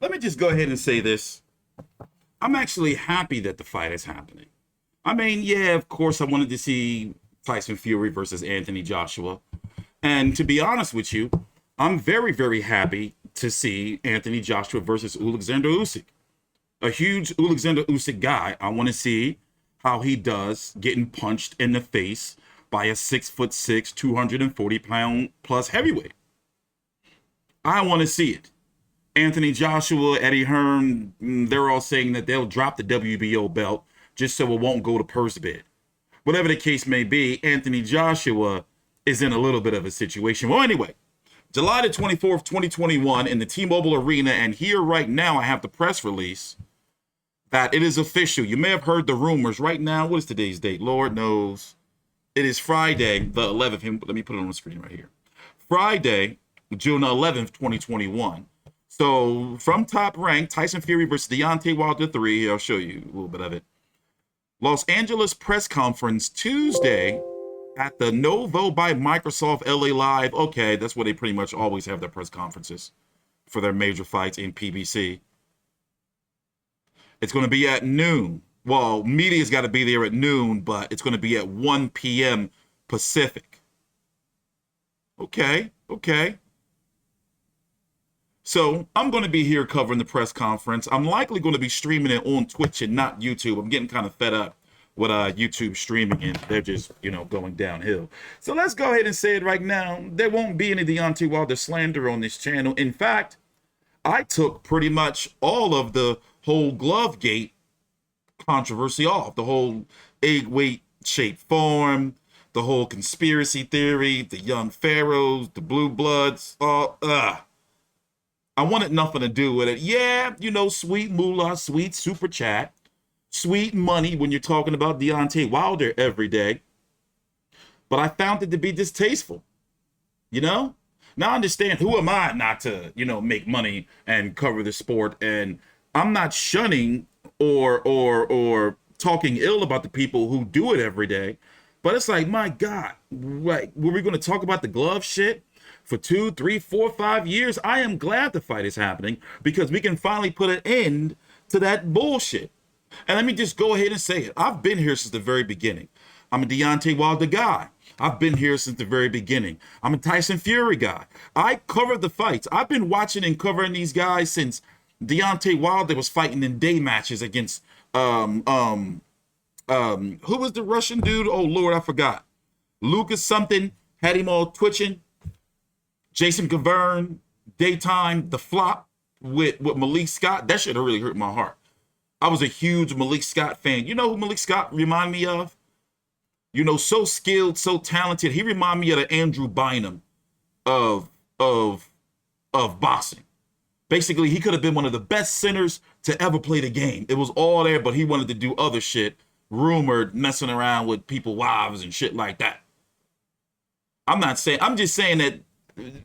Let me just go ahead and say this. I'm actually happy that the fight is happening. I mean, yeah, of course, I wanted to see Tyson Fury versus Anthony Joshua. And to be honest with you, I'm very, very happy to see Anthony Joshua versus Alexander Usyk. A huge Alexander Usyk guy. I want to see how he does getting punched in the face by a 6'6", 240-pound plus heavyweight. I want to see it. Anthony Joshua, Eddie Hearn, they're all saying that they'll drop the WBO belt just so it won't go to purse bid. Whatever the case may be, Anthony Joshua is in a little bit of a situation. Well, anyway, July the 24th, 2021 in the T-Mobile Arena, and here right now I have the press release that it is official. You may have heard the rumors. Right now, what is today's date? Lord knows. It is Friday, the 11th. Let me put it on the screen right here. Friday, June 11th, 2021. So from Top Rank, Tyson Fury versus Deontay Wilder 3. I'll show you a little bit of it. Los Angeles press conference Tuesday at the Novo by Microsoft LA Live. Okay, that's where they pretty much always have their press conferences for their major fights in PBC. It's going to be at noon. Well, media's got to be there at noon, but it's going to be at 1 p.m. Pacific. Okay. So I'm going to be here covering the press conference. I'm likely going to be streaming it on Twitch and not YouTube. I'm getting kind of fed up with YouTube streaming, and they're just, going downhill. So let's go ahead and say it right now. There won't be any Deontay Wilder slander on this channel. In fact, I took pretty much all of the whole Glovegate controversy off. The whole egg weight shaped form, the whole conspiracy theory, the young pharaohs, the blue bloods, I wanted nothing to do with it. Yeah, sweet moolah, sweet super chat, sweet money when you're talking about Deontay Wilder every day. But I found it to be distasteful. Now I understand, who am I not to, make money and cover the sport? And I'm not shunning or talking ill about the people who do it every day. But it's like, my God, were we going to talk about the glove shit for 2, 3, 4, 5 years? I am glad the fight is happening because we can finally put an end to that bullshit. And let me just go ahead and say it. I've been here since the very beginning. I'm a Deontay Wilder guy. I've been here since the very beginning. I'm a Tyson Fury guy. I covered the fights. I've been watching and covering these guys since Deontay Wilder was fighting in day matches against who was the Russian dude? Oh Lord, I forgot. Lucas something, had him all twitching. Jason Gavern, daytime, the flop with Malik Scott. That should have really hurt my heart. I was a huge Malik Scott fan. You know who Malik Scott reminded me of? So skilled, so talented. He reminded me of the Andrew Bynum of boxing. Basically, he could have been one of the best centers to ever play the game. It was all there, but he wanted to do other shit, rumored messing around with people's wives and shit like that. I'm just saying that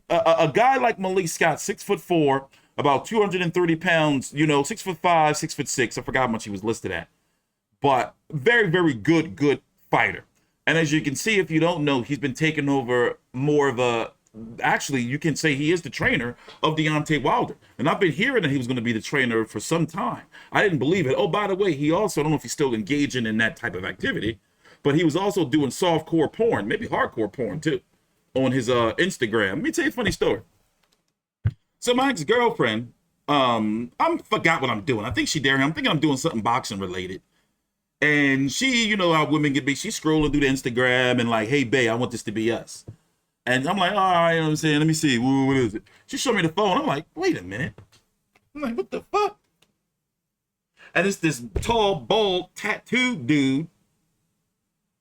a guy like Malik Scott, 6'4", about 230 pounds, 6'5", 6'6". I forgot how much he was listed at, but very, very good fighter. And as you can see, if you don't know, he's been taking over more of a, actually, you can say he is the trainer of Deontay Wilder. And I've been hearing that he was going to be the trainer for some time. I didn't believe it. Oh, by the way, he also, I don't know if he's still engaging in that type of activity, but he was also doing softcore porn, maybe hardcore porn too, on his Instagram. Let me tell you a funny story. So my ex-girlfriend, I forgot what I'm doing. I think she daring. I'm thinking I'm doing something boxing related. And she, how women get big. She's scrolling through the Instagram and like, hey, babe, I want this to be us. And I'm like, all right, you know what I'm saying? Let me see. What is it? She showed me the phone. I'm like, wait a minute. I'm like, what the fuck? And it's this tall, bald, tattooed dude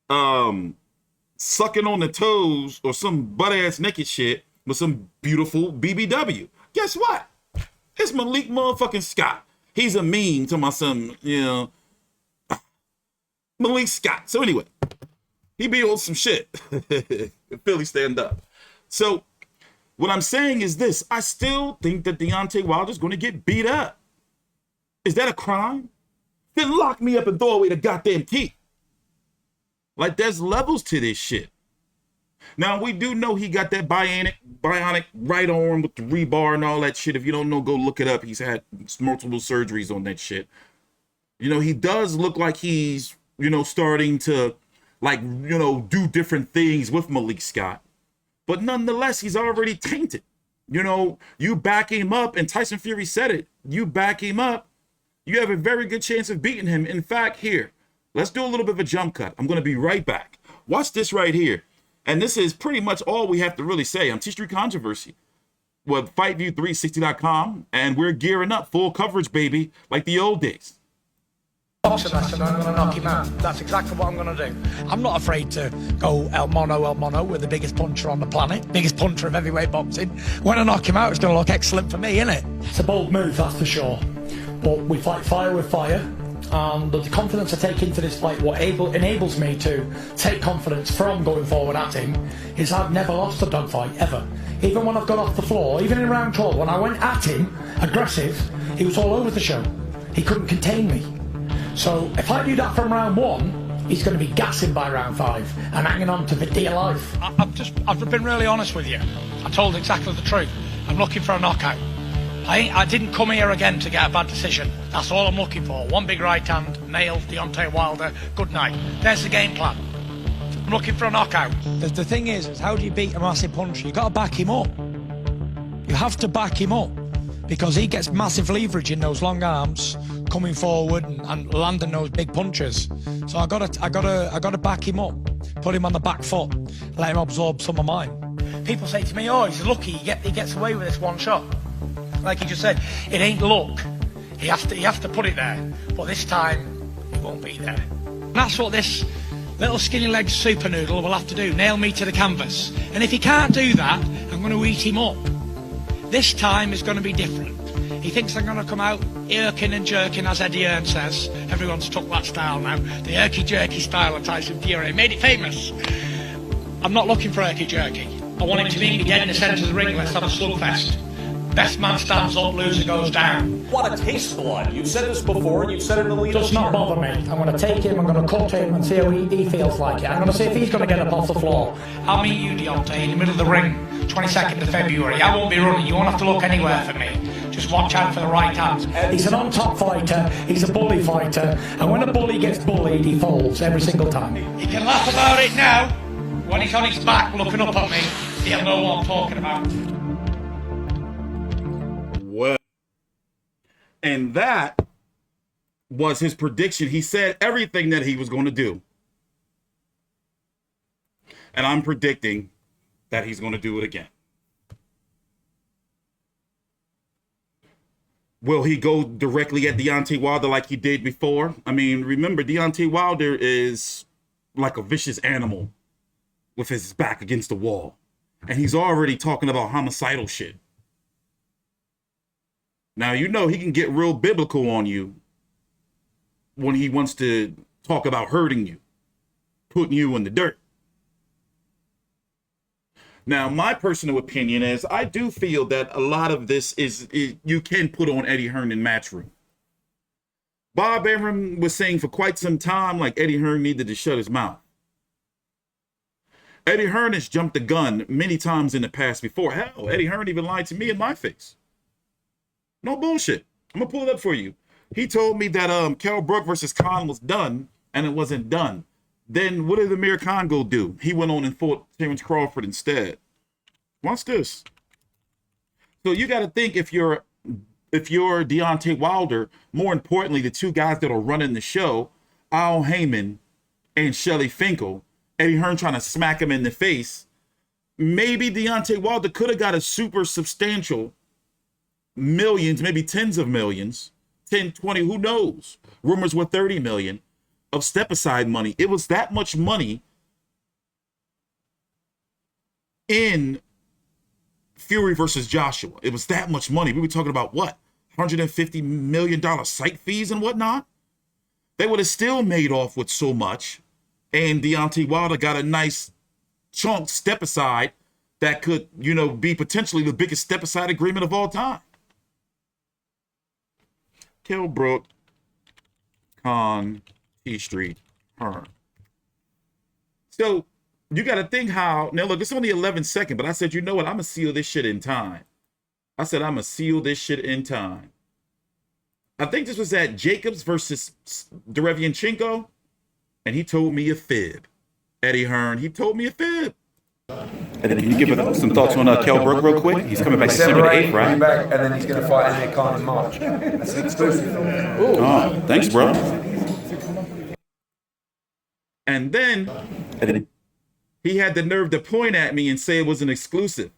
sucking on the toes or some butt-ass naked shit with some beautiful BBW. Guess what? It's Malik motherfucking Scott. He's a meme to my son, Malik Scott. So anyway, he be on some shit. Philly stand up. So what I'm saying is this. I still think that Deontay Wilder's going to get beat up. Is that a crime? Then lock me up and throw away the goddamn key. Like, there's levels to this shit. Now, we do know he got that bionic right arm with the rebar and all that shit. If you don't know, go look it up. He's had multiple surgeries on that shit. You know, he does look like he's, you know, starting to, like, you know, do different things with Malik Scott. But nonetheless, he's already tainted. You know, you back him up, and Tyson Fury said it. You back him up, you have a very good chance of beating him. In fact, here, let's do a little bit of a jump cut. I'm going to be right back. Watch this right here. And this is pretty much all we have to really say. I'm TstreeT Controversy with FightView360.com, and we're gearing up. Full coverage, baby, like the old days. I'm going to knock him out. That's exactly what I'm going to do. I'm not afraid to go el mono with the biggest puncher on the planet, biggest puncher of heavyweight boxing. When I knock him out, it's going to look excellent for me, isn't it? It's a bold move, that's for sure. But we fight fire with fire. And the confidence I take into this fight, what enables me to take confidence from going forward at him, is I've never lost a dogfight, ever. Even when I've got off the floor, even in round 12, when I went at him, aggressive, he was all over the show. He couldn't contain me. So if I do that from round 1, he's going to be gassing by round 5 and hanging on to the dear life. I've been really honest with you. I told exactly the truth. I'm looking for a knockout. I didn't come here again to get a bad decision. That's all I'm looking for. One big right hand, nails Deontay Wilder, good night. There's the game plan. I'm looking for a knockout. The thing is how do you beat a massive puncher? You've got to back him up. You have to back him up because he gets massive leverage in those long arms, coming forward and landing those big punches. So I gotta back him up, put him on the back foot, let him absorb some of mine. People say to me, oh, he's lucky he gets away with this one shot. Like he just said, it ain't luck. He has to put it there. But this time, it won't be there. And that's what this little skinny legged super noodle will have to do, nail me to the canvas. And if he can't do that, I'm going to eat him up. This time is going to be different. He thinks I'm going to come out irking and jerking, as Eddie Hearn says. Everyone's took that style now. The irky-jerky style of Tyson Fury. Made it famous. I'm not looking for irky-jerky. I want him to meet me dead in the centre of the ring. Let's have a slugfest. Best man stands up, loser goes down. Want to taste blood? You've said this before, and you've said it in the lead. Does not bother me. I'm going to take him, I'm going to cut him and see how he feels like it. I'm going to see if he's going to get up off the floor. I'll meet you, Deontay, in the middle of the ring, 22nd of February. I won't be running. You won't have to look anywhere for me. Just watch out for the right hands. He's an on-top fighter. He's a bully fighter. And when a bully gets bullied, he folds every single time. He can laugh about it now. When he's on his back looking up at me, he'll know what I'm talking about. Well, and that was his prediction. He said everything that he was going to do. And I'm predicting that he's going to do it again. Will he go directly at Deontay Wilder like he did before? I mean, remember, Deontay Wilder is like a vicious animal with his back against the wall. And he's already talking about homicidal shit. Now, you know he can get real biblical on you when he wants to talk about hurting you, putting you in the dirt. Now, my personal opinion is I do feel that a lot of this is you can put on Eddie Hearn in Matchroom. Bob Arum was saying for quite some time like Eddie Hearn needed to shut his mouth. Eddie Hearn has jumped the gun many times in the past before. Hell, Eddie Hearn even lied to me in my face. No bullshit. I'm going to pull it up for you. He told me that Kell Brook versus Khan was done, and it wasn't done. Then what did Amir Khan go do? He went on and fought Terrence Crawford instead. Watch this. So you got to think if you're Deontay Wilder, more importantly, the two guys that are running the show, Al Heyman and Shelly Finkel, Eddie Hearn trying to smack him in the face, maybe Deontay Wilder could have got a super substantial millions, maybe tens of millions, 10, 20, who knows? Rumors were 30 million of step-aside money. It was that much money in Fury versus Joshua. It was that much money. We were talking about what? $150 million site fees and whatnot? They would have still made off with so much. And Deontay Wilder got a nice chunk step-aside that could, you know, be potentially the biggest step-aside agreement of all time. Kell Brook, Khan, TstreeT, Hearn. So you got to think how, now look, it's only 11 seconds, but I said, you know what? I'm going to seal this shit in time. I said, I'm going to seal this shit in time. I think this was at Jacobs versus Derevianchenko, and he told me a fib. Eddie Hearn, he told me a fib. And then can you give us some thoughts on Kell Brook real quick? He's coming back December 8th, right? Back, and then he's going to fight Amir Khan in March. That's an exclusive. Oh, thanks, bro. And then he had the nerve to point at me and say it was an exclusive.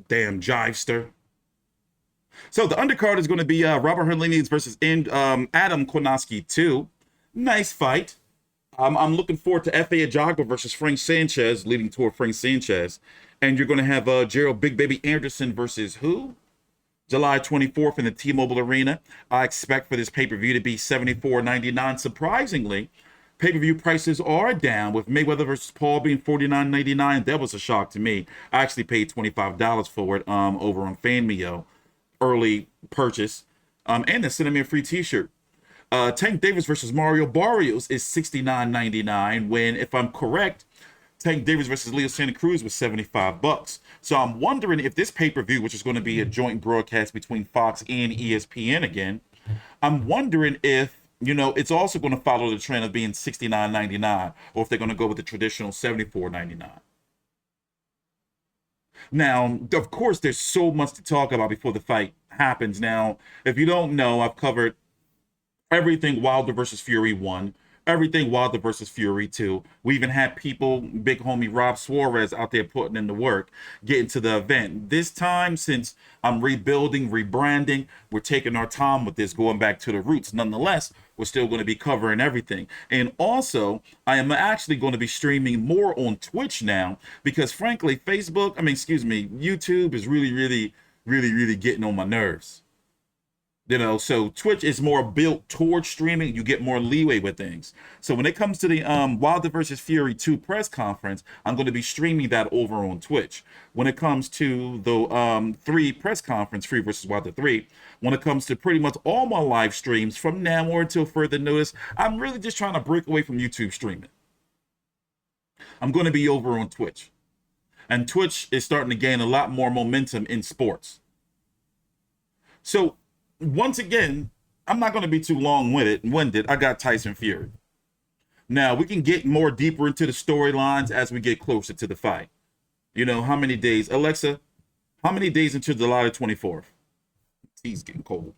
Damn jivester. So the undercard is going to be Robert Hernandez versus Adam Kownacki 2. Nice fight. I'm looking forward to F.A. Ajagba versus Frank Sanchez, leading toward Frank Sanchez. And you're going to have Gerald Big Baby Anderson versus who? July 24th in the T-Mobile Arena. I expect for this pay-per-view to be $74.99. Surprisingly, pay-per-view prices are down, with Mayweather versus Paul being $49.99. That was a shock to me. I actually paid $25 for it over on FanMio. Early purchase. And they sent me a free t-shirt. Tank Davis versus Mario Barrios is $69.99, when, if I'm correct, Tank Davis versus Leo Santa Cruz was $75. So I'm wondering if this pay-per-view, which is going to be a joint broadcast between Fox and ESPN again, I'm wondering if, you know, it's also going to follow the trend of being $69.99, or if they're going to go with the traditional $74.99. Now, of course, there's so much to talk about before the fight happens. Now, if you don't know, I've covered everything Wilder versus Fury 1, everything Wilder versus Fury 2. We even had people, big homie Rob Suarez out there putting in the work, getting to the event. This time, since I'm rebuilding, rebranding, we're taking our time with this, going back to the roots. Nonetheless, we're still going to be covering everything. And also, I am actually going to be streaming more on Twitch now, because frankly, YouTube is really getting on my nerves. You know, so Twitch is more built towards streaming. You get more leeway with things. So when it comes to the Wilder versus Fury 2 press conference, I'm going to be streaming that over on Twitch. When it comes to the 3 press conference, Fury versus Wilder 3, when it comes to pretty much all my live streams from now or until further notice, I'm really just trying to break away from YouTube streaming. I'm going to be over on Twitch. And Twitch is starting to gain a lot more momentum in sports. So once again, I'm not going to be too long-winded. I got Tyson Fury. Now, we can get more deeper into the storylines as we get closer to the fight. You know, how many days? Alexa, how many days until July 24th? Tea's getting cold.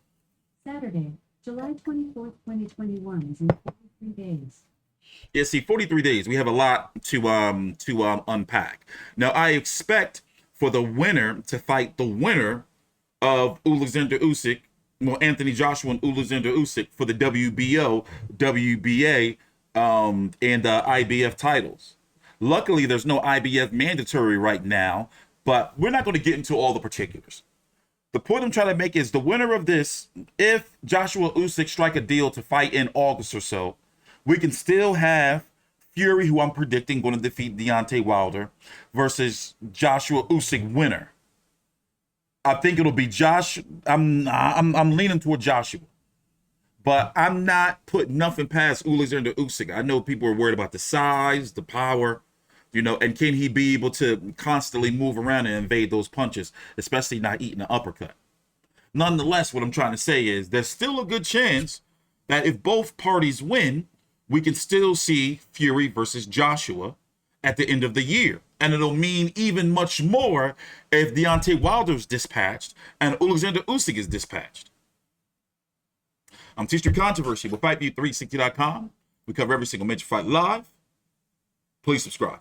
Saturday, July 24th, 2021 is in 43 days. Yeah, see, 43 days. We have a lot to unpack. Now, I expect for the winner to fight the winner of Alexander Usyk, well, Anthony Joshua and Alexander Usyk, for the WBO, WBA, and IBF titles. Luckily, there's no IBF mandatory right now, but we're not going to get into all the particulars. The point I'm trying to make is the winner of this, if Joshua Usyk strike a deal to fight in August or so, we can still have Fury, who I'm predicting going to defeat Deontay Wilder, versus Joshua Usyk winner. I think it'll be Josh. I'm leaning toward Joshua, but I'm not putting nothing past Alexander Usyk. I know people are worried about the size, the power, you know, and can he be able to constantly move around and evade those punches, especially not eating an uppercut. Nonetheless, what I'm trying to say is there's still a good chance that if both parties win, we can still see Fury versus Joshua at the end of the year. And it'll mean even much more if Deontay Wilder is dispatched and Alexander Usyk is dispatched. I'm TstreeT Controversy with FightView360.com. We cover every single major fight live. Please subscribe.